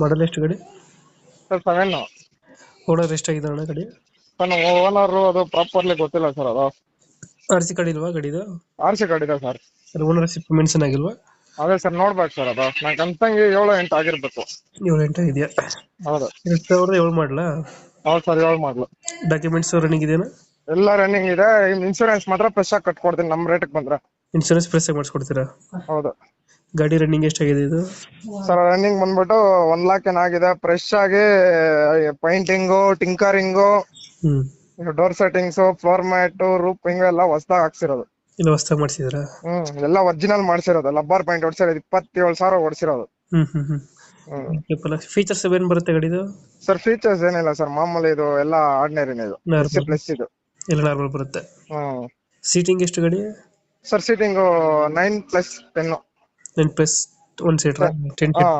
ಮಾಡಲ್ ಎಷ್ಟು ಗಾಡಿ? Sir 7. Owner ಎಷ್ಟಾಗಿದೆ ಅಣ್ಣ ಗಾಡಿ? ಸರ್ ನಮ್ಮ ಓನರು ಅದು ಪ್ರಾಪರ್ಲಿ ಗೊತ್ತಿಲ್ಲ ಸರ್. ಅದು ಆರ್ ಸಿ ಗಾಡಿ ಇಲ್ವಾ ಗಾಡಿದು? ಆರ್ ಸಿ ಕಾರ್ಡ್ ಇದೆ ಸರ್. ಸರ್ ಓನರ್ಶಿಪ್ ಮೆನ್ಷನ್ ಆಗಿಲ್ವಾ? ಅದೇ ಸರ್ ನೋಡ್ಬೇಕು ಸರ್. ಅದು ನಂಗೆ ಅನ್ಸಂಗೆ 7-8 ಆಗಿರ್ಬೇಕು. 7-8 ಇದೆಯಾ? ಹೌದು 2007 ಮಾಡಲ? ಹೌದು ಸರ್, 7 ಮಾಡಲು. ಡಾಕ್ಯುಮೆಂಟ್ಸ್ ರನ್ನಿಂಗ್ ಇದೆಯಾ? ಎಲ್ಲ ರನ್ನಿಂಗ್ ಇದೆ. ಇನ್ಶೂರೆನ್ಸ್ ಮಾತ್ರ ಫ್ರೆಶ್ ಆಗಿ ಕಟ್ಕೊಡ್ತೀನಿ ನಮ್ಮ ರೇಟ್ಗೆ ಬಂದ್ರೆ. ಇನ್ಶೂರೆನ್ಸ್ ಫ್ರೆಶ್ ಆಗಿ ಮಾಡಿಸ್ಕೊಡ್ತೀರಾ? ಹೌದು ಗಾಡಿ ರನ್ನಿಂಗ್ ಎಷ್ಟಾಗಿದೆ ಇದು? ಸರ್ ರನ್ನಿಂಗ್ ಬಂದ್ಬಿಟ್ಟು 1 lakh ಏನಾಗಿದೆ. ಫ್ರೆಶ್ ಆಗಿ painting, tinkering, hmm door settings, floor mat, roofing ಎಲ್ಲ ಹೊಸದಾಗಿ ಹಾಕ್ಸಿರೋದು. ಇಲ್ಲ ಹೊಸ್ದಾಗಿ ಮಾಡಿಸಿದ್ರಾ? ಎಲ್ಲ ಒರಿಜಿನಲ್ ಮಾಡ್ಸಿರೋದು. ಲಬ್ಬರ್ ಪಾಯಿಂಟ್ ಹೊಡ್ಸಿರೋದು. 27,000 ಹೊಡ್ಸಿರೋದು. ಫೀಚರ್ಸ್ ಏನ್ ಬರುತ್ತೆ ಗಾಡಿದು? ಸರ್ ಫೀಚರ್ಸ್ ಏನಿಲ್ಲ ಸರ್, ಮಾಮೂಲಿ ಇದು ಎಲ್ಲ ಆರ್ಡಿನರಿನೇ. ಇದು ನಾರ್ಮಲ್ ಪ್ಲಸ್ ಇದು. ಎಲ್ಲ ನಾರ್ಮಲ್ ಬರುತ್ತೆ. ಹ್ಮ್ ಸೀಟಿಂಗ್ ಎಷ್ಟು ಗಾಡಿ? Sir seating 9+10. 9+1 ಸೀಟರ್? 10 ಹಾ